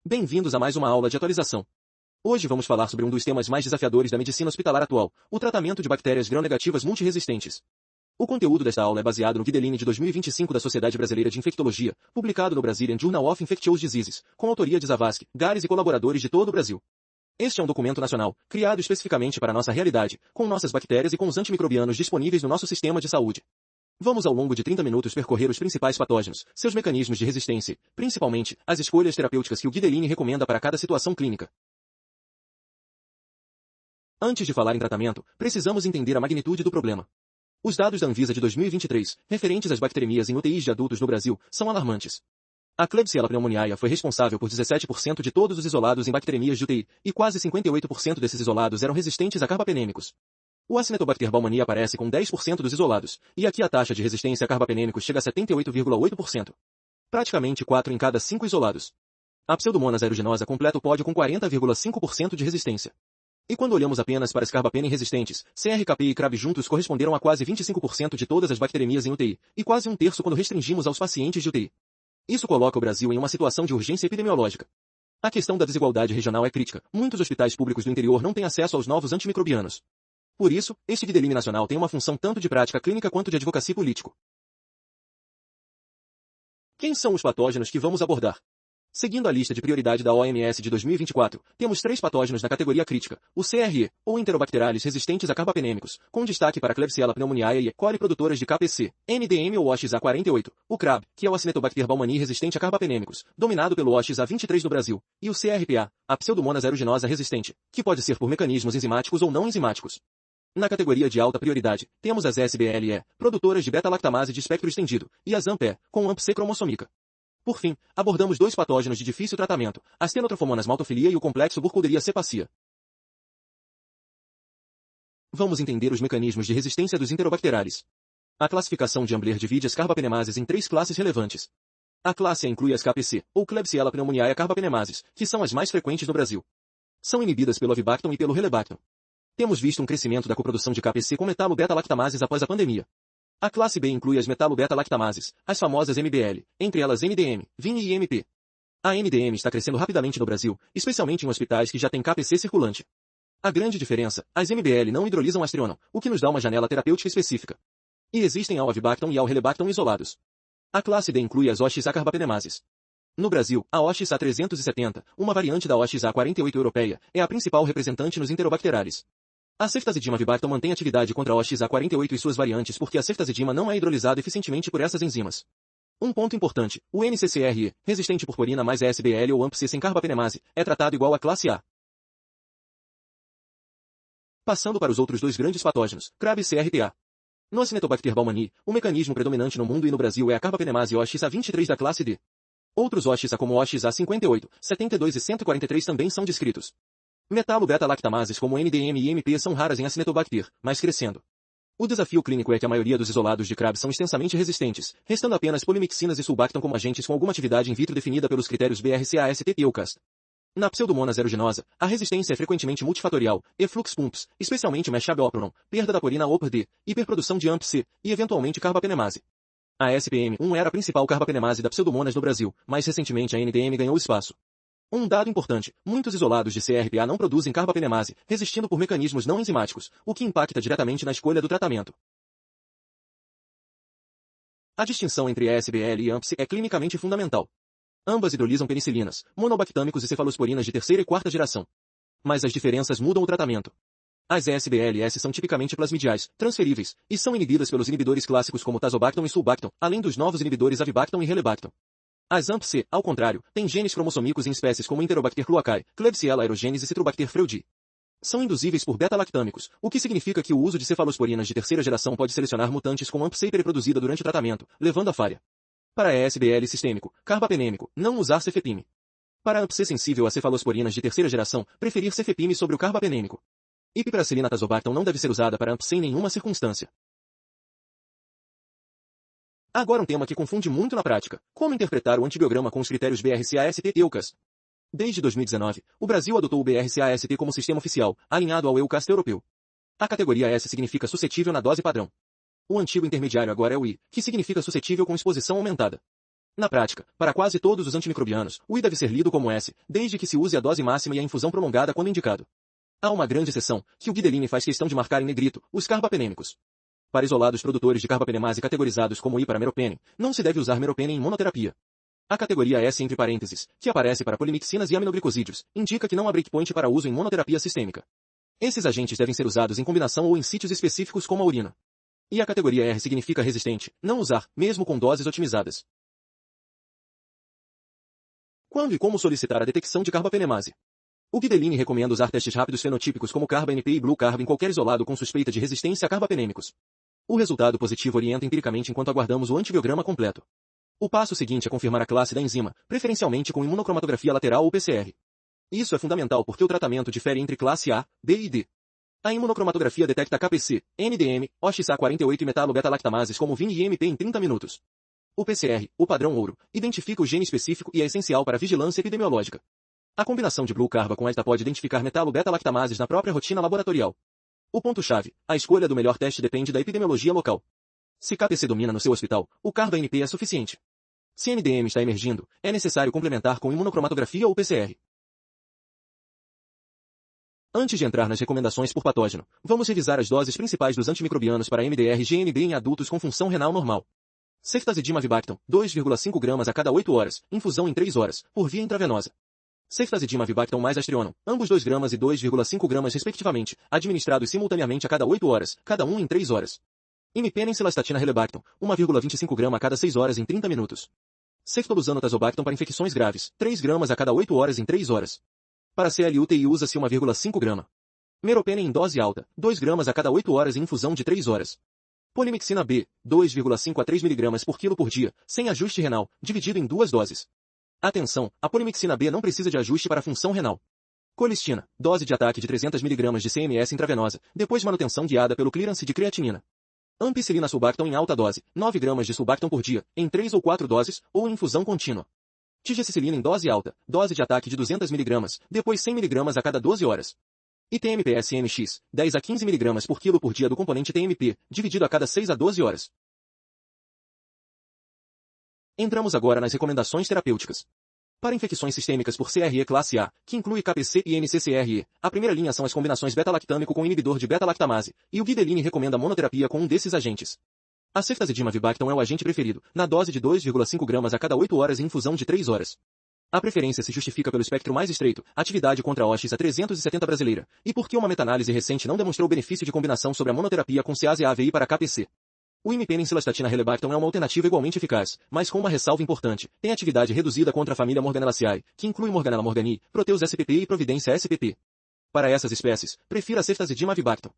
Bem-vindos a mais uma aula de atualização. Hoje vamos falar sobre um dos temas mais desafiadores da medicina hospitalar atual, o tratamento de bactérias gram-negativas multiresistentes. O conteúdo desta aula é baseado no Guideline de 2025 da Sociedade Brasileira de Infectologia, publicado no Brazilian Journal of Infectious Diseases, com autoria de Zavascki, Gares e colaboradores de todo o Brasil. Este é um documento nacional, criado especificamente para a nossa realidade, com nossas bactérias e com os antimicrobianos disponíveis no nosso sistema de saúde. Vamos ao longo de 30 minutos percorrer os principais patógenos, seus mecanismos de resistência, principalmente, as escolhas terapêuticas que o Guideline recomenda para cada situação clínica. Antes de falar em tratamento, precisamos entender a magnitude do problema. Os dados da Anvisa de 2023, referentes às bacteremias em UTIs de adultos no Brasil, são alarmantes. A Klebsiella pneumoniae foi responsável por 17% de todos os isolados em bacteremias de UTI, e quase 58% desses isolados eram resistentes a carbapenêmicos. O Acinetobacter baumannii aparece com 10% dos isolados, e aqui a taxa de resistência a carbapenêmicos chega a 78,8%. Praticamente 4 em cada 5 isolados. A Pseudomonas aeruginosa completa o pódio com 40,5% de resistência. E quando olhamos apenas para as carbapenem resistentes, CRKP e CRAB juntos corresponderam a quase 25% de todas as bacteremias em UTI, e quase um terço quando restringimos aos pacientes de UTI. Isso coloca o Brasil em uma situação de urgência epidemiológica. A questão da desigualdade regional é crítica. Muitos hospitais públicos do interior não têm acesso aos novos antimicrobianos. Por isso, este Guideline nacional tem uma função tanto de prática clínica quanto de advocacy político. Quem são os patógenos que vamos abordar? Seguindo a lista de prioridade da OMS de 2024, temos 3 patógenos na categoria crítica, o CRE, ou Enterobacterales resistentes a carbapenêmicos, com destaque para Klebsiella pneumoniae e E. coli produtoras de KPC, NDM ou OXA48, o CRAB, que é o Acinetobacter baumannii resistente a carbapenêmicos, dominado pelo OXA23 no Brasil, e o CRPA, a Pseudomonas aeruginosa resistente, que pode ser por mecanismos enzimáticos ou não enzimáticos. Na categoria de alta prioridade, temos as SBLE, produtoras de beta-lactamase de espectro estendido, e as AMPE, com AMP-C cromossômica. Por fim, abordamos 2 patógenos de difícil tratamento, as Tenotrofomonas maltophilia e o complexo Burkholderia cepacia. Vamos entender os mecanismos de resistência dos enterobacterales. A classificação de Ambler divide as carbapenemases em 3 classes relevantes. A classe A inclui as KPC, ou Klebsiella pneumoniae carbapenemases, que são as mais frequentes no Brasil. São inibidas pelo avibactam e pelo relebactam. Temos visto um crescimento da coprodução de KPC com metalo-beta-lactamases após a pandemia. A classe B inclui as metalo-beta-lactamases, as famosas MBL, entre elas MDM, VIN e IMP. A MDM está crescendo rapidamente no Brasil, especialmente em hospitais que já têm KPC circulante. A grande diferença, as MBL não hidrolisam astrionam, o que nos dá uma janela terapêutica específica. E existem ao avibactam e ao relebactam isolados. A classe D inclui as OXA-carbapenemases. No Brasil, a OXA370, uma variante da OXA48 europeia, é a principal representante nos enterobacterales. A ceftazidima avibactam mantém atividade contra a OXA48 e suas variantes porque a ceftazidima não é hidrolisada eficientemente por essas enzimas. Um ponto importante, o NCCRE, resistente purpurina mais SBL ou AMP-C sem carbapenemase, é tratado igual à classe A. Passando para os outros 2 grandes patógenos, CRAB e CRPA. No Acinetobacter baumannii, o mecanismo predominante no mundo e no Brasil é a carbapenemase OXA23 da classe D. Outros OXA como OXA58, 72 e 143 também são descritos. Metalo-beta-lactamases como NDM e IMP são raras em Acinetobacter, mas crescendo. O desafio clínico é que a maioria dos isolados de CRAB são extensamente resistentes, restando apenas polimixinas e sulbactam como agentes com alguma atividade in vitro definida pelos critérios BRCA-ST e EUCAST. Na Pseudomonas aeruginosa, a resistência é frequentemente multifatorial, efflux pumps, especialmente mesh-abiopteron, perda da porina OPD, hiperprodução de AMP-C, e eventualmente carbapenemase. A SPM1 era a principal carbapenemase da Pseudomonas no Brasil, mas recentemente a NDM ganhou espaço. Um dado importante, muitos isolados de CRPA não produzem carbapenemase, resistindo por mecanismos não enzimáticos, o que impacta diretamente na escolha do tratamento. A distinção entre SBL e AMP-C é clinicamente fundamental. Ambas hidrolisam penicilinas, monobactâmicos e cefalosporinas de terceira e quarta geração. Mas as diferenças mudam o tratamento. As SBLS são tipicamente plasmidiais, transferíveis, e são inibidas pelos inibidores clássicos como tazobactam e sulbactam, além dos novos inibidores avibactam e relebactam. As AMP-C, ao contrário, têm genes cromossômicos em espécies como Enterobacter cloacae, Klebsiella aerogenes e Citrobacter freudii. São induzíveis por beta-lactâmicos, o que significa que o uso de cefalosporinas de terceira geração pode selecionar mutantes com AMP-C hiperproduzida durante o tratamento, levando à falha. Para ESBL sistêmico, carbapenêmico, não usar cefepime. Para AMP-C sensível a cefalosporinas de terceira geração, preferir cefepime sobre o carbapenêmico. Ipipracilina tazobactam não deve ser usada para AMP-C em nenhuma circunstância. Agora um tema que confunde muito na prática. Como interpretar o antibiograma com os critérios BRCA-ST e EUCAST? Desde 2019, o Brasil adotou o BRCA-ST como sistema oficial, alinhado ao EUCAST europeu. A categoria S significa suscetível na dose padrão. O antigo intermediário agora é o I, que significa suscetível com exposição aumentada. Na prática, para quase todos os antimicrobianos, o I deve ser lido como S, desde que se use a dose máxima e a infusão prolongada quando indicado. Há uma grande exceção, que o Guideline faz questão de marcar em negrito, os carbapenêmicos. Para isolados produtores de carbapenemase categorizados como I para meropenem, não se deve usar meropenem em monoterapia. A categoria S entre parênteses, que aparece para polimixinas e aminoglicosídeos, indica que não há breakpoint para uso em monoterapia sistêmica. Esses agentes devem ser usados em combinação ou em sítios específicos como a urina. E a categoria R significa resistente, não usar, mesmo com doses otimizadas. Quando e como solicitar a detecção de carbapenemase? O Guideline recomenda usar testes rápidos fenotípicos como Carba-NP e Blue-Carb em qualquer isolado com suspeita de resistência a carbapenêmicos. O resultado positivo orienta empiricamente enquanto aguardamos o antibiograma completo. O passo seguinte é confirmar a classe da enzima, preferencialmente com imunocromatografia lateral ou PCR. Isso é fundamental porque o tratamento difere entre classe A, B e D. A imunocromatografia detecta KPC, NDM, OXA48 e metalobeta-lactamases como VIN e MP em 30 minutos. O PCR, o padrão ouro, identifica o gene específico e é essencial para a vigilância epidemiológica. A combinação de Blue Carba com ETA pode identificar metalobeta-lactamases na própria rotina laboratorial. O ponto-chave, a escolha do melhor teste depende da epidemiologia local. Se KPC domina no seu hospital, o Carba-NP é suficiente. Se NDM está emergindo, é necessário complementar com imunocromatografia ou PCR. Antes de entrar nas recomendações por patógeno, vamos revisar as doses principais dos antimicrobianos para MDR-GNB em adultos com função renal normal. Ceftazidime-avibactam, 2,5 gramas a cada 8 horas, infusão em 3 horas, por via intravenosa. Ceftazidime-avibactam mais astrionam, ambos 2 gramas e 2,5 gramas respectivamente, administrados simultaneamente a cada 8 horas, cada um em 3 horas. Imipenem-cilastatina-relebactam, 1,25 grama a cada 6 horas em 30 minutos. Ceftoluzano-tazobactam para infecções graves, 3 gramas a cada 8 horas em 3 horas. Para CLUTI usa-se 1,5 grama. Meropenem em dose alta, 2 gramas a cada 8 horas em infusão de 3 horas. Polimixina B, 2,5 a 3 mg por quilo por dia, sem ajuste renal, dividido em 2 doses. Atenção, a polimixina B não precisa de ajuste para a função renal. Colistina, dose de ataque de 300 mg de CMS intravenosa, depois manutenção guiada pelo clearance de creatinina. Ampicilina sulbactam em alta dose, 9 gramas de sulbactam por dia, em 3 ou 4 doses, ou em infusão contínua. Tigecicilina em dose alta, dose de ataque de 200 mg, depois 100 mg a cada 12 horas. E TMP-SMX, 10 a 15 mg por quilo por dia do componente TMP, dividido a cada 6 a 12 horas. Entramos agora nas recomendações terapêuticas. Para infecções sistêmicas por CRE classe A, que inclui KPC e NCCRE, a primeira linha são as combinações beta-lactâmico com inibidor de beta-lactamase, e o Guideline recomenda monoterapia com um desses agentes. A ceftazidime-avibactam é o agente preferido, na dose de 2,5 gramas a cada 8 horas em infusão de 3 horas. A preferência se justifica pelo espectro mais estreito, atividade contra a OXA370 brasileira, e porque uma meta-análise recente não demonstrou benefício de combinação sobre a monoterapia com CASE-AVI para KPC. O imipenem-cilastatina-relebactam é uma alternativa igualmente eficaz, mas com uma ressalva importante, tem atividade reduzida contra a família Morganelaceae, que inclui Morganella morgani, Proteus spp e Providência spp. Para essas espécies, prefira a ceftazidime-avibactam.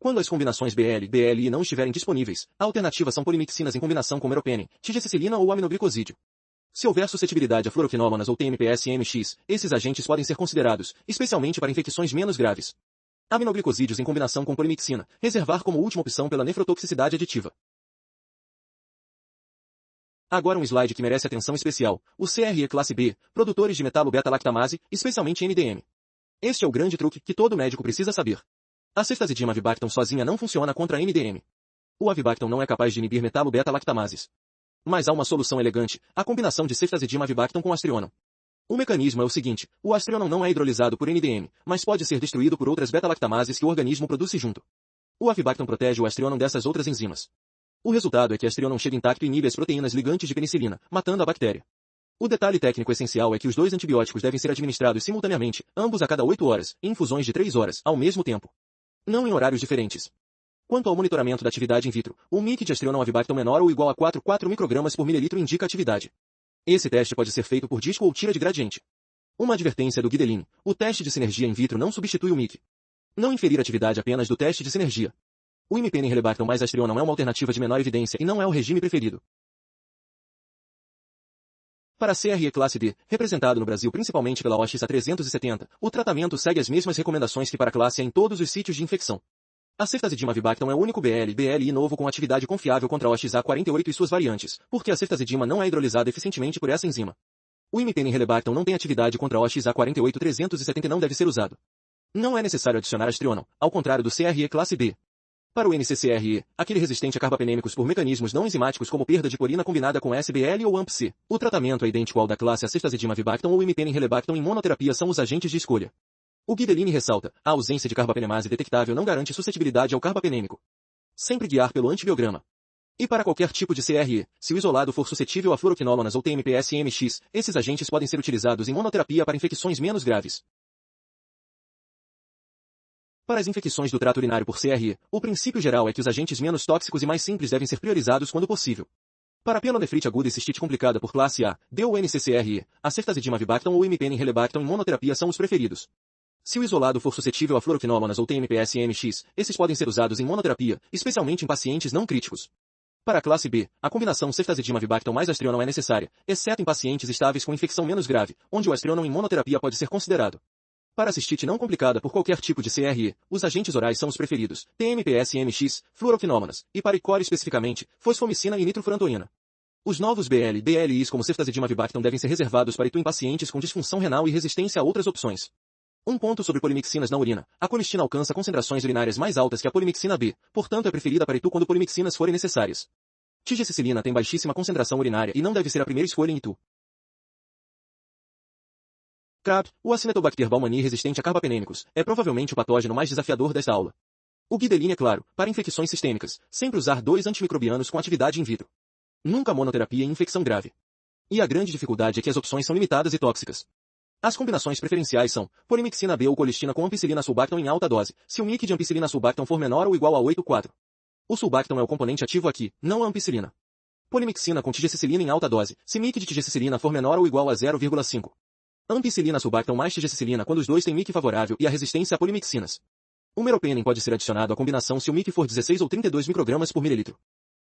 Quando as combinações BL-BLI não estiverem disponíveis, a alternativa são polimixinas em combinação com meropenem, tigecicilina ou aminoglicosídeo. Se houver suscetibilidade a fluoroquinómanas ou TMP-SMX, esses agentes podem ser considerados, especialmente para infecções menos graves. Aminoglicosídeos em combinação com polimixina, reservar como última opção pela nefrotoxicidade aditiva. Agora um slide que merece atenção especial, o CRE classe B, produtores de metalobeta-lactamase, especialmente NDM. Este é o grande truque que todo médico precisa saber. A ceftazidime-avibactam sozinha não funciona contra NDM. O avibactam não é capaz de inibir metalobeta-lactamases. Mas há uma solução elegante, a combinação de ceftazidime-avibactam com astrionam. O mecanismo é o seguinte, o astrionam não é hidrolisado por NDM, mas pode ser destruído por outras beta-lactamases que o organismo produz junto. O avibactam protege o astrionam dessas outras enzimas. O resultado é que a astrionam chega intacto e inibe as proteínas ligantes de penicilina, matando a bactéria. O detalhe técnico essencial é que os dois antibióticos devem ser administrados simultaneamente, ambos a cada 8 horas, em infusões de 3 horas, ao mesmo tempo. Não em horários diferentes. Quanto ao monitoramento da atividade in vitro, o MIC de astrionam avibactam menor ou igual a 4,4 microgramas por mililitro indica atividade. Esse teste pode ser feito por disco ou tira de gradiente. Uma advertência do Guideline, o teste de sinergia in vitro não substitui o MIC. Não inferir atividade apenas do teste de sinergia. O imipenem-relebactam mais astrionam é uma alternativa de menor evidência e não é o regime preferido. Para a CRE classe D, representado no Brasil principalmente pela OXA370, o tratamento segue as mesmas recomendações que para a classe A em todos os sítios de infecção. A ceftazidime-avibactam é o único BL-BLI novo com atividade confiável contra a OXA48 e suas variantes, porque a ceftazidima não é hidrolisada eficientemente por essa enzima. O imipenem-relebactam não tem atividade contra a OXA48-370 e não deve ser usado. Não é necessário adicionar astrionam, ao contrário do CRE classe B. Para o NCCRE, aquele resistente a carbapenêmicos por mecanismos não enzimáticos como perda de purina combinada com SBL ou AMP-C, o tratamento é idêntico ao da classe acetazidima-vibactam ou imipenem-relebactam em monoterapia são os agentes de escolha. O Guideline ressalta, a ausência de carbapenemase detectável não garante suscetibilidade ao carbapenêmico. Sempre guiar pelo antibiograma. E para qualquer tipo de CRE, se o isolado for suscetível a fluoroquinolonas ou TMPS-MX, esses agentes podem ser utilizados em monoterapia para infecções menos graves. Para as infecções do trato urinário por CRE, o princípio geral é que os agentes menos tóxicos e mais simples devem ser priorizados quando possível. Para a pielonefrite aguda e cistite complicada por classe A, D ou NCCRE, a ceftazidima-vibactam ou imipenem-relebactam em monoterapia são os preferidos. Se o isolado for suscetível a fluoroquinolonas ou TMPS-MX, esses podem ser usados em monoterapia, especialmente em pacientes não críticos. Para a classe B, a combinação ceftazidima-vibactam mais astrionam é necessária, exceto em pacientes estáveis com infecção menos grave, onde o astrionam em monoterapia pode ser considerado. Para a cistite não complicada por qualquer tipo de CRE, os agentes orais são os preferidos, TMPS-MX, fluoroquinolonas, e para ICOR especificamente, fosfomicina e nitrofurantoína. Os novos BL/DLIs como ceftazidima-vibactam devem ser reservados para ITU em pacientes com disfunção renal e resistência a outras opções. Um ponto sobre polimixinas na urina. A colistina alcança concentrações urinárias mais altas que a polimixina B, portanto é preferida para ITU quando polimixinas forem necessárias. Tigecicilina tem baixíssima concentração urinária e não deve ser a primeira escolha em ITU. CRAB, o Acinetobacter baumannii resistente a carbapenêmicos, é provavelmente o patógeno mais desafiador desta aula. O Guideline é claro, para infecções sistêmicas, sempre usar 2 antimicrobianos com atividade in vitro. Nunca monoterapia em infecção grave. E a grande dificuldade é que as opções são limitadas e tóxicas. As combinações preferenciais são polimixina B ou colistina com ampicilina sulbactam em alta dose, se o MIC de ampicilina sulbactam for menor ou igual a 8,4. O sulbactam é o componente ativo aqui, não a ampicilina. Polimixina com tigecicilina em alta dose, se MIC de tigecicilina for menor ou igual a 0,5. Ampicilina sulbactam mais tigecicilina quando os dois têm MIC favorável e a resistência a polimixinas. O meropenem pode ser adicionado à combinação se o MIC for 16 ou 32 microgramas por mililitro.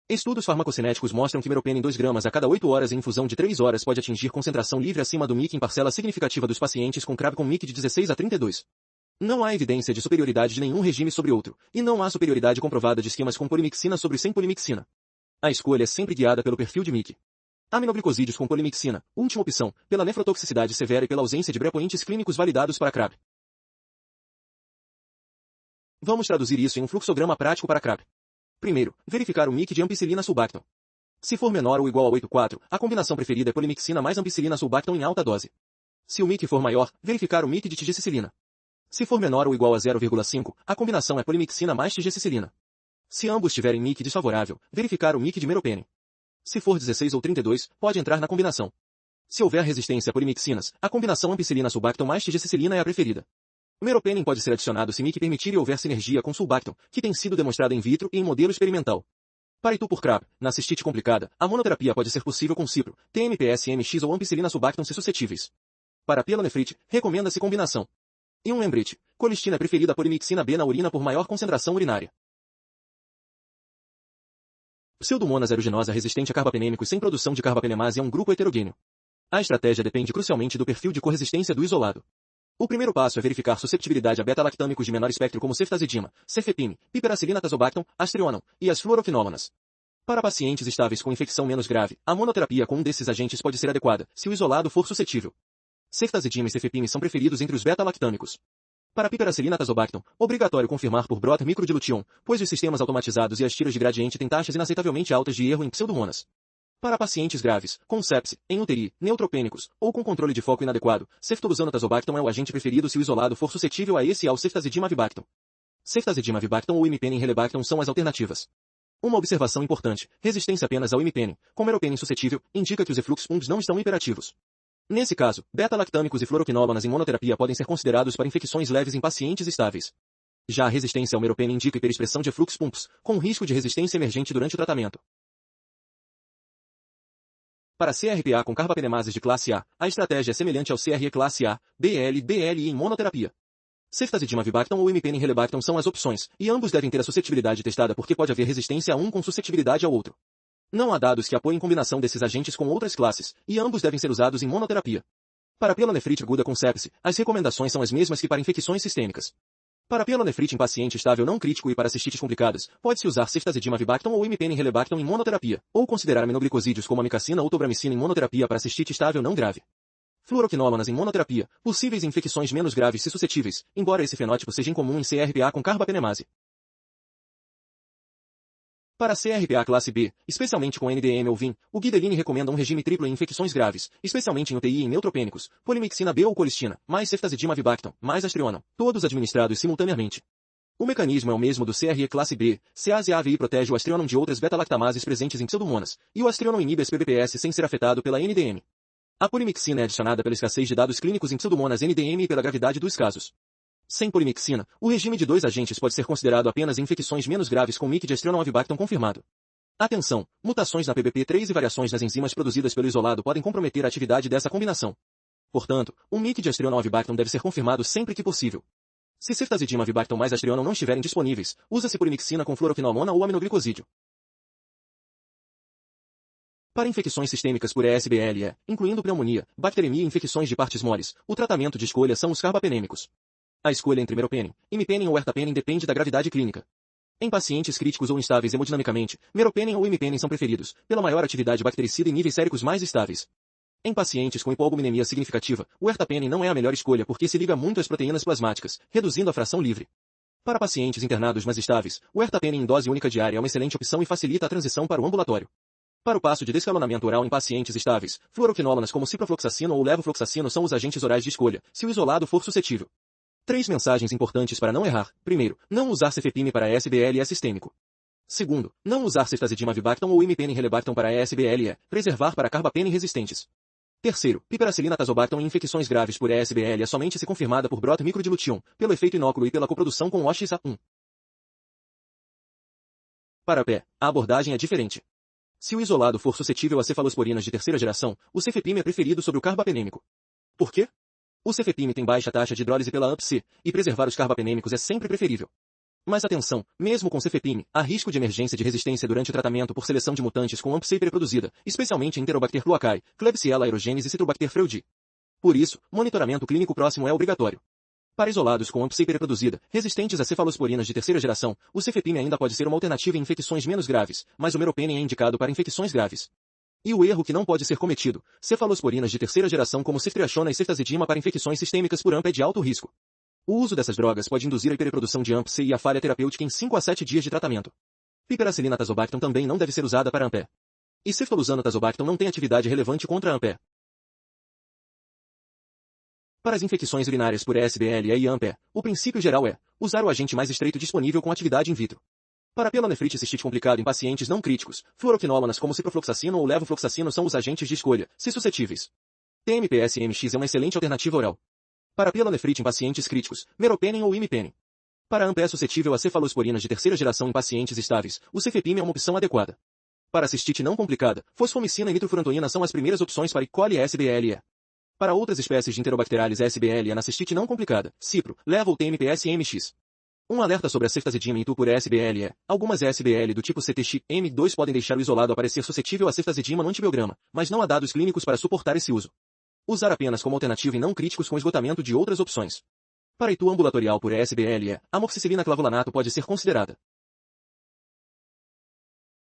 Estudos farmacocinéticos mostram que meropenem 2 gramas a cada 8 horas em infusão de 3 horas pode atingir concentração livre acima do MIC em parcela significativa dos pacientes com CRAB com MIC de 16 a 32. Não há evidência de superioridade de nenhum regime sobre outro, e não há superioridade comprovada de esquemas com polimixina sobre sem polimixina. A escolha é sempre guiada pelo perfil de MIC. Aminoglicosídeos com polimixina, última opção, pela nefrotoxicidade severa e pela ausência de brepointes clínicos validados para CRAB. Vamos traduzir isso em um fluxograma prático para CRAB. Primeiro, verificar o MIC de ampicilina sulbactam. Se for menor ou igual a 8,4, a combinação preferida é polimixina mais ampicilina sulbactam em alta dose. Se o MIC for maior, verificar o MIC de tigecicilina. Se for menor ou igual a 0,5, a combinação é polimixina mais tigecicilina. Se ambos tiverem MIC desfavorável, verificar o MIC de meropenem. Se for 16 ou 32, pode entrar na combinação. Se houver resistência a polimixinas, a combinação ampicilina sulbactam mais tigecicilina é a preferida. Meropenem pode ser adicionado se MIC permitir e houver sinergia com sulbactam, que tem sido demonstrada in vitro e em modelo experimental. Para ITU por CRAB, na cistite complicada, a monoterapia pode ser possível com cipro, TMPS-MX ou ampicilina sulbactam se suscetíveis. Para a pielonefrite, recomenda-se combinação. E um lembrete, colistina é preferida a polimixina B na urina por maior concentração urinária. Pseudomonas aeruginosa resistente a carbapenêmicos sem produção de carbapenemase é um grupo heterogêneo. A estratégia depende crucialmente do perfil de corresistência do isolado. O primeiro passo é verificar susceptibilidade a beta-lactâmicos de menor espectro como ceftazidima, cefepime, piperacilina tazobactam, astrionam, e as fluoroquinolonas. Para pacientes estáveis com infecção menos grave, a monoterapia com um desses agentes pode ser adequada, se o isolado for suscetível. Ceftazidima e cefepime são preferidos entre os beta-lactâmicos. Para piperacilina tazobactam, obrigatório confirmar por Brot microdilution, pois os sistemas automatizados e as tiras de gradiente têm taxas inaceitavelmente altas de erro em pseudomonas. Para pacientes graves, com sepse, em UTI, neutropênicos, ou com controle de foco inadequado, ceftoluzano tazobactam é o agente preferido se o isolado for suscetível a esse e ao ceftazidima-vibactam. Ceftazidima-vibactam ou imipenem-relebactam são as alternativas. Uma observação importante, resistência apenas ao imipenem, com meropenem suscetível, indica que os efflux pumps não estão hiperativos. Nesse caso, beta-lactâmicos e fluoroquinolonas em monoterapia podem ser considerados para infecções leves em pacientes estáveis. Já a resistência ao meropenem indica hiperexpressão de efflux pumps, com risco de resistência emergente durante o tratamento. Para CRPA com carbapenemases de classe A, a estratégia é semelhante ao CRE classe A, BL/DLI em monoterapia. Ceftazidima-vibactam ou imipenem-relebactam são as opções, e ambos devem ter a suscetibilidade testada porque pode haver resistência a um com suscetibilidade ao outro. Não há dados que apoiem combinação desses agentes com outras classes, e ambos devem ser usados em monoterapia. Para pielonefrite aguda com sepse, as recomendações são as mesmas que para infecções sistêmicas. Para pielonefrite em paciente estável não crítico e para cistites complicadas, pode-se usar ceftazidima-vibactam ou imipenem-relebactam em monoterapia, ou considerar aminoglicosídeos como amicacina ou tobramicina em monoterapia para cistite estável não grave. Fluoroquinolonas em monoterapia, possíveis em infecções menos graves se suscetíveis, embora esse fenótipo seja incomum em CRPA com carbapenemase. Para a CRPA classe B, especialmente com NDM ou VIN, o Guideline recomenda um regime triplo em infecções graves, especialmente em UTI em neutropênicos, polimixina B ou colistina, mais ceftazidima avibactam, mais astrionam, todos administrados simultaneamente. O mecanismo é o mesmo do CRE classe B, CASE-AVI protege o astrionam de outras beta-lactamases presentes em pseudomonas, e o astrionam inibe as PBPS sem ser afetado pela NDM. A polimixina é adicionada pela escassez de dados clínicos em pseudomonas NDM e pela gravidade dos casos. Sem polimixina, o regime de 2 agentes pode ser considerado apenas em infecções menos graves com MIC de astrionam avibactam confirmado. Atenção! Mutações na PBP3 e variações nas enzimas produzidas pelo isolado podem comprometer a atividade dessa combinação. Portanto, o MIC de astrionam avibactam deve ser confirmado sempre que possível. Se ceftazidima avibactam mais astrionam não estiverem disponíveis, usa-se polimixina com fluoroquinolona ou aminoglicosídeo. Para infecções sistêmicas por ESBL, incluindo pneumonia, bacteremia e infecções de partes moles, o tratamento de escolha são os carbapenêmicos. A escolha entre meropenem, imipenem ou ertapenem depende da gravidade clínica. Em pacientes críticos ou instáveis hemodinamicamente, meropenem ou imipenem são preferidos, pela maior atividade bactericida e níveis séricos mais estáveis. Em pacientes com hipoalbuminemia significativa, o ertapenem não é a melhor escolha porque se liga muito às proteínas plasmáticas, reduzindo a fração livre. Para pacientes internados mais estáveis, o ertapenem em dose única diária é uma excelente opção e facilita a transição para o ambulatório. Para o passo de descalonamento oral em pacientes estáveis, fluoroquinolonas como ciprofloxacino ou levofloxacino são os agentes orais de escolha, se o isolado for suscetível. 3 mensagens importantes para não errar. Primeiro, não usar cefepime para ESBL sistêmico. Segundo, não usar ceftazidima avibactam ou imipenem relebactam para ESBL, preservar para carbapenem resistentes. Terceiro, piperacilina tazobactam em infecções graves por ESBL somente se confirmada por brote microdilutium, pelo efeito inóculo e pela coprodução com OXA1. Para pé, a abordagem é diferente. Se o isolado for suscetível a cefalosporinas de terceira geração, o cefepime é preferido sobre o carbapenêmico. Por quê? O cefepime tem baixa taxa de hidrólise pela AMP-C, e preservar os carbapenêmicos é sempre preferível. Mas atenção, mesmo com cefepime, há risco de emergência de resistência durante o tratamento por seleção de mutantes com AMP-C hiperproduzida, especialmente Enterobacter cloacae, Klebsiella aerogenes e Citrobacter freudi. Por isso, monitoramento clínico próximo é obrigatório. Para isolados com AMP-C hiperproduzida, resistentes a cefalosporinas de terceira geração, o cefepime ainda pode ser uma alternativa em infecções menos graves, mas o meropenem é indicado para infecções graves. E o erro que não pode ser cometido, cefalosporinas de terceira geração como ceftriaxona e ceftazidima para infecções sistêmicas por AMP é de alto risco. O uso dessas drogas pode induzir a hiperreprodução de AMP-C e a falha terapêutica em 5 a 7 dias de tratamento. Piperacilina tazobactam também não deve ser usada para AMP. E ceftoluzano tazobactam não tem atividade relevante contra a AMP. Para as infecções urinárias por ESBL e AMP, o princípio geral é usar o agente mais estreito disponível com atividade in vitro. Para pielonefrite cistite complicado em pacientes não críticos, fluoroquinolonas como ciprofloxacino ou levofloxacino são os agentes de escolha, se suscetíveis. TMPS-MX é uma excelente alternativa oral. Para pielonefrite em pacientes críticos, meropenem ou imipenem. Para AMP é suscetível a cefalosporinas de terceira geração em pacientes estáveis, o cefepime é uma opção adequada. Para cistite não complicada, fosfomicina e nitrofurantoína são as primeiras opções para E. coli SBLE. Para outras espécies de enterobacteriales SBL na cistite não complicada, cipro, levo ou TMPS-MX. Um alerta sobre a ceftazidima in tu por ESBL é, algumas ESBL do tipo CTX-M2 podem deixar o isolado aparecer suscetível a ceftazidima no antibiograma, mas não há dados clínicos para suportar esse uso. Usar apenas como alternativa em não críticos com esgotamento de outras opções. Para itu ambulatorial por ESBL é, a amoxicilina clavulanato pode ser considerada.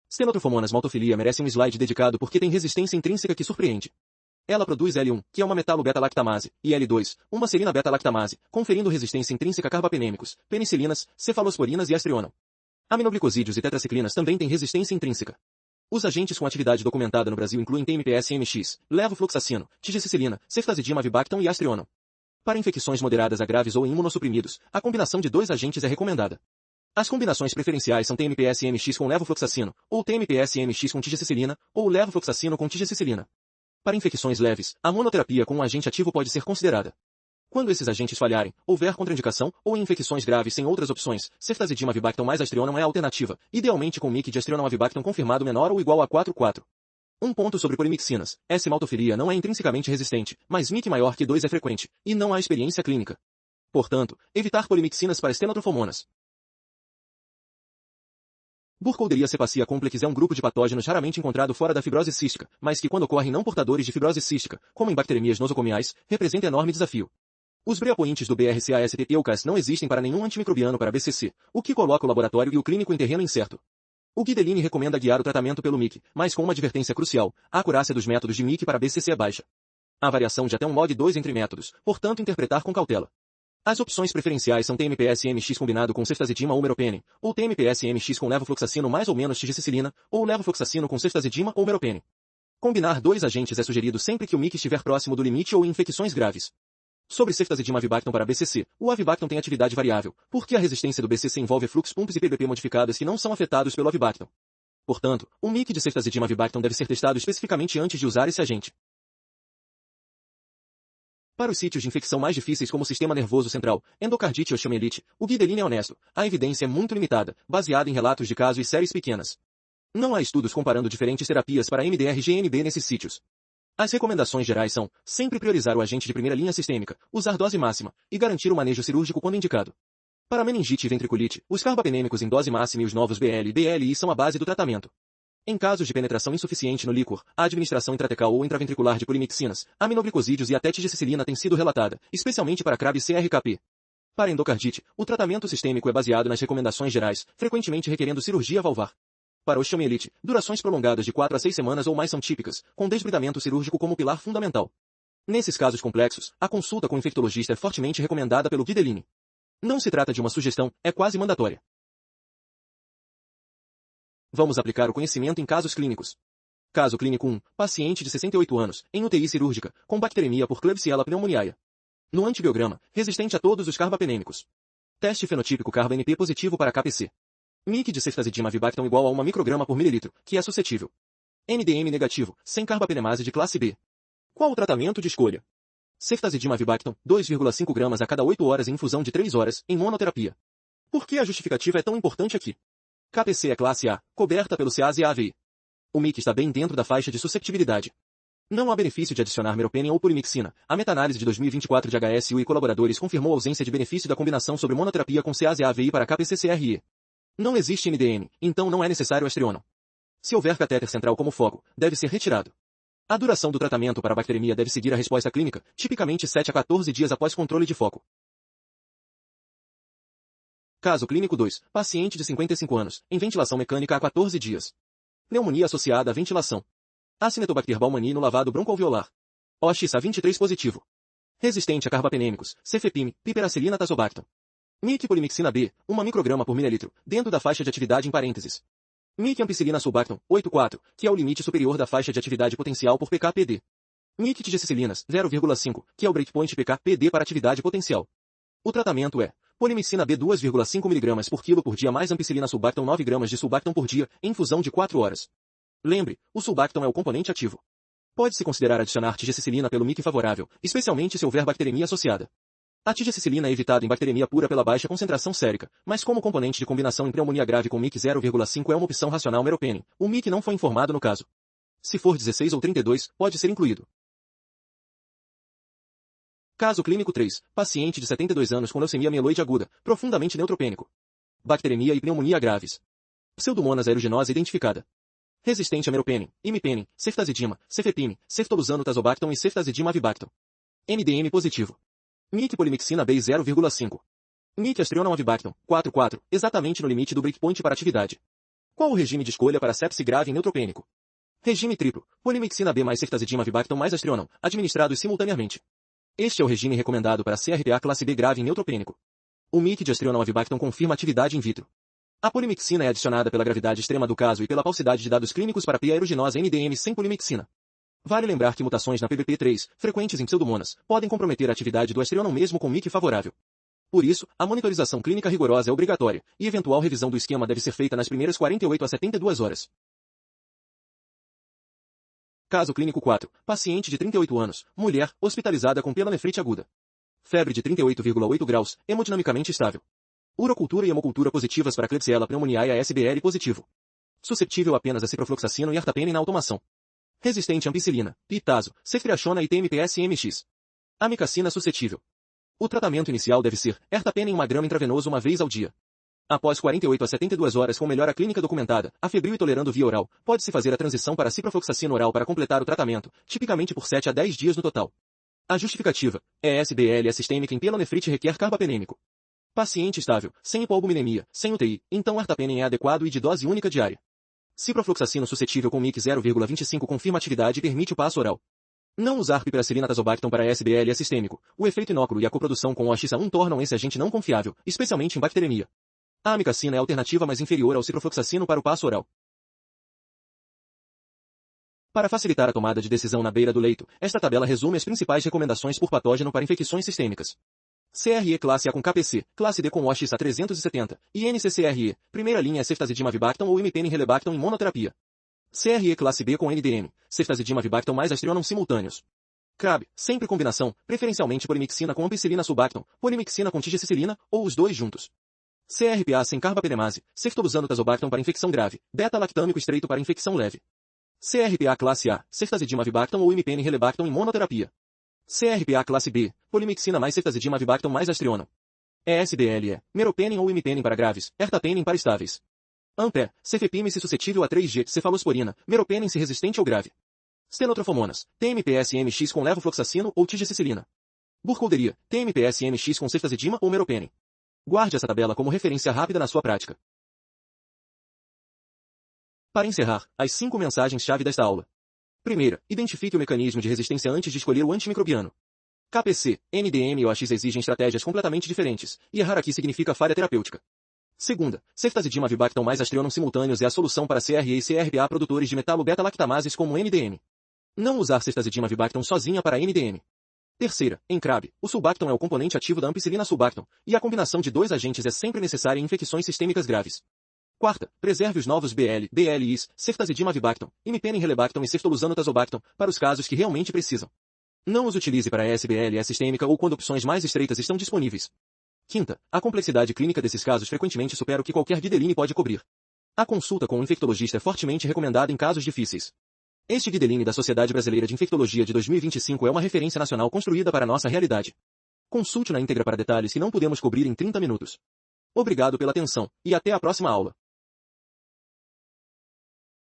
Stenotrophomonas maltofilia merece um slide dedicado porque tem resistência intrínseca que surpreende. Ela produz L1, que é uma metalo-beta-lactamase, e L2, uma serina-beta-lactamase, conferindo resistência intrínseca a carbapenêmicos, penicilinas, cefalosporinas e astrionam. Aminoglicosídeos e tetraciclinas também têm resistência intrínseca. Os agentes com atividade documentada no Brasil incluem TMPS-MX, levofloxacino, tigicicilina, ceftazidima avibactam e astrionam. Para infecções moderadas a graves ou em imunossuprimidos, a combinação de 2 agentes é recomendada. As combinações preferenciais são TMPS-MX com levofloxacino, ou TMPS-MX com tigicicilina, ou levofloxacino com tigicicilina. Para infecções leves, a monoterapia com um agente ativo pode ser considerada. Quando esses agentes falharem, houver contraindicação, ou em infecções graves sem outras opções, ceftazidima avibactam mais astrionam é a alternativa, idealmente com MIC de astrionam avibactam confirmado menor ou igual a 4,4. Um ponto sobre polimixinas. S-maltofilia não é intrinsecamente resistente, mas MIC maior que 2 é frequente, e não há experiência clínica. Portanto, evitar polimixinas para stenotrophomonas. Burkholderia cepacia complex é um grupo de patógenos raramente encontrado fora da fibrose cística, mas que quando ocorrem não portadores de fibrose cística, como em bacteremias nosocomiais, representa enorme desafio. Os breapointes do BRCA-ST-EUCAS não existem para nenhum antimicrobiano para BCC, o que coloca o laboratório e o clínico em terreno incerto. O Guideline recomenda guiar o tratamento pelo MIC, mas com uma advertência crucial, a acurácia dos métodos de MIC para BCC é baixa. Há variação de até um log 2 entre métodos, portanto interpretar com cautela. As opções preferenciais são TMPS-MX combinado com ceftazidima ou meropenem, ou TMPS-MX com levofloxacino mais ou menos tigicicilina, ou levofloxacino com ceftazidima ou meropenem. Combinar dois agentes é sugerido sempre que o MIC estiver próximo do limite ou em infecções graves. Sobre ceftazidima avibactam para BCC, o avibactam tem atividade variável, porque a resistência do BCC envolve flux pumps e PBP modificadas que não são afetados pelo avibactam. Portanto, o MIC de ceftazidima avibactam deve ser testado especificamente antes de usar esse agente. Para os sítios de infecção mais difíceis como o sistema nervoso central, endocardite e osteomielite, o Guidelin é honesto, a evidência é muito limitada, baseada em relatos de casos e séries pequenas. Não há estudos comparando diferentes terapias para MDR-GNB nesses sítios. As recomendações gerais são, sempre priorizar o agente de primeira linha sistêmica, usar dose máxima, e garantir o manejo cirúrgico quando indicado. Para meningite e ventriculite, os carbapenêmicos em dose máxima e os novos BL e BLI são a base do tratamento. Em casos de penetração insuficiente no líquor, a administração intratecal ou intraventricular de polimixinas, aminoglicosídeos e até tigicilina tem sido relatada, especialmente para CRAB e CRKP. Para endocardite, o tratamento sistêmico é baseado nas recomendações gerais, frequentemente requerendo cirurgia valvar. Para osteomielite, durações prolongadas de 4 a 6 semanas ou mais são típicas, com desbridamento cirúrgico como pilar fundamental. Nesses casos complexos, a consulta com o infectologista é fortemente recomendada pelo Guidelin. Não se trata de uma sugestão, é quase mandatória. Vamos aplicar o conhecimento em casos clínicos. Caso clínico 1, paciente de 68 anos, em UTI cirúrgica, com bacteremia por Klebsiella pneumoniae. No antibiograma, resistente a todos os carbapenêmicos. Teste fenotípico carba-NP positivo para KPC. MIC de ceftazidima avibactam igual a 1 micrograma por mililitro, que é suscetível. MDM negativo, sem carbapenemase de classe B. Qual o tratamento de escolha? Ceftazidima avibactam, 2,5 gramas a cada 8 horas em infusão de 3 horas, em monoterapia. Por que a justificativa é tão importante aqui? KPC é classe A, coberta pelo CAS e AVI. O MIC está bem dentro da faixa de susceptibilidade. Não há benefício de adicionar meropenem ou pulimixina. A meta-análise de 2024 de HSU e colaboradores confirmou a ausência de benefício da combinação sobre monoterapia com CAS e AVI para KPC-CRE. Não existe MDM, então não é necessário astrionam. Se houver catéter central como foco, deve ser retirado. A duração do tratamento para a bacteremia deve seguir a resposta clínica, tipicamente 7 a 14 dias após controle de foco. Caso clínico 2, paciente de 55 anos, em ventilação mecânica há 14 dias. Pneumonia associada à ventilação. Acinetobacter baumannii no lavado broncoalveolar. OX-A23 positivo. Resistente a carbapenêmicos, cefepime, piperacilina tazobactam. MIC polimixina B, 1 micrograma por mililitro, dentro da faixa de atividade em parênteses. MIC ampicilina sulbactam, 8,4, que é o limite superior da faixa de atividade potencial por pK/PD. MIC tigicilinas, 0,5, que é o breakpoint pK/PD para atividade potencial. O tratamento é polimixina B 2,5 mg por quilo por dia mais ampicilina sulbactam 9 gramas de sulbactam por dia, em infusão de 4 horas. Lembre, o sulbactam é o componente ativo. Pode-se considerar adicionar tigicilina pelo MIC favorável, especialmente se houver bacteremia associada. A tigicilina é evitada em bacteremia pura pela baixa concentração sérica, mas como componente de combinação em pneumonia grave com MIC 0,5 é uma opção racional meropenem. O MIC não foi informado no caso. Se for 16 ou 32, pode ser incluído. Caso clínico 3, paciente de 72 anos com leucemia mieloide aguda, profundamente neutropênico. Bacteremia e pneumonia graves. Pseudomonas aeruginosa identificada. Resistente a meropenem, imipenem, ceftazidima, cefepime, ceftoluzano tazobactam e ceftazidima avibactam. MDM positivo. MIC polimixina B 0,5. MIC astrionam avibactam, 4,4, exatamente no limite do breakpoint para atividade. Qual o regime de escolha para sepse grave neutropênico? Regime triplo, polimixina B mais ceftazidima avibactam mais astrionam, administrados simultaneamente. Este é o regime recomendado para CRPA classe B grave neutropênico. O MIC de astrionam avibactam confirma atividade in vitro. A polimixina é adicionada pela gravidade extrema do caso e pela paucidade de dados clínicos para P aeruginosa MDM sem polimixina. Vale lembrar que mutações na PBP3, frequentes em pseudomonas, podem comprometer a atividade do astrionam mesmo com MIC favorável. Por isso, a monitorização clínica rigorosa é obrigatória, e eventual revisão do esquema deve ser feita nas primeiras 48 a 72 horas. Caso clínico 4, paciente de 38 anos, mulher, hospitalizada com pielonefrite aguda. Febre de 38,8 graus, hemodinamicamente estável. Urocultura e hemocultura positivas para Klebsiella pneumoniae ASBL positivo. Susceptível apenas a ciprofloxacino e artapenem na automação. Resistente a ampicilina, pitazo, ceftriaxona e TMPS-MX. Amicacina suscetível. O tratamento inicial deve ser ertapenem 1 grama intravenoso uma vez ao dia. Após 48 a 72 horas com melhora clínica documentada, afebril e tolerando via oral, pode-se fazer a transição para ciprofloxacino oral para completar o tratamento, tipicamente por 7 a 10 dias no total. A justificativa é SBL sistêmica em pielonefrite requer carbapenêmico. Paciente estável, sem hipoalbuminemia, sem UTI, então artapenem é adequado e de dose única diária. Ciprofloxacino suscetível com MIC 0,25 confirma atividade e permite o passo oral. Não usar piperacilina tazobactam para SBL é sistêmico. O efeito inóculo e a coprodução com o OX1 tornam esse agente não confiável, especialmente em bacteremia. A amikacina é a alternativa mais inferior ao ciprofloxacino para o passo oral. Para facilitar a tomada de decisão na beira do leito, esta tabela resume as principais recomendações por patógeno para infecções sistêmicas. CRE classe A com KPC, classe D com OX A370, e NCCRE, primeira linha é ceftazidima-avibactam ou imipenem-relebactam em monoterapia. CRE classe B com NDM, ceftazidima-avibactam mais astrionam simultâneos. CRAB, sempre combinação, preferencialmente polimixina com ampicilina-sulbactam, polimixina com tigecicilina, ou os dois juntos. CRPA sem carbapenemase, ceftoluzano tazobactam para infecção grave, beta-lactâmico estreito para infecção leve. CRPA classe A, ceftazidima-avibactam ou imipenem-relebactam em monoterapia. CRPA classe B, polimixina mais ceftazidima-avibactam mais astrionam. ESBL meropenem ou imipenem para graves, ertapenem para estáveis. AMPE, cefepime-se suscetível a 3G, cefalosporina, meropenem-se resistente ou grave. Stenotrofomonas, TMPS-MX com levofloxacino ou tigecicilina. Burkholderia, TMPS-MX com ceftazidima ou meropenem. Guarde essa tabela como referência rápida na sua prática. Para encerrar, as 5 mensagens-chave desta aula. Primeira, identifique o mecanismo de resistência antes de escolher o antimicrobiano. KPC, NDM e OX exigem estratégias completamente diferentes, e errar aqui significa falha terapêutica. Segunda, ceftazidima-avibactam mais astrionam simultâneos é a solução para CRE e CRPA produtores de metalo-beta-lactamases como NDM. Não usar ceftazidima-avibactam sozinha para NDM. Terceira, em CRAB, o sulbactam é o componente ativo da ampicilina-sulbactam, e a combinação de 2 agentes é sempre necessária em infecções sistêmicas graves. Quarta, preserve os novos BL, DLIs, ceftazidima-avibactam, imipenem-relebactam e ceftoluzano tazobactam, para os casos que realmente precisam. Não os utilize para SBL sistêmica ou quando opções mais estreitas estão disponíveis. Quinta, a complexidade clínica desses casos frequentemente supera o que qualquer guideline pode cobrir. A consulta com um infectologista é fortemente recomendada em casos difíceis. Este guideline da Sociedade Brasileira de Infectologia de 2025 é uma referência nacional construída para nossa realidade. Consulte na íntegra para detalhes que não podemos cobrir em 30 minutos. Obrigado pela atenção, e até a próxima aula.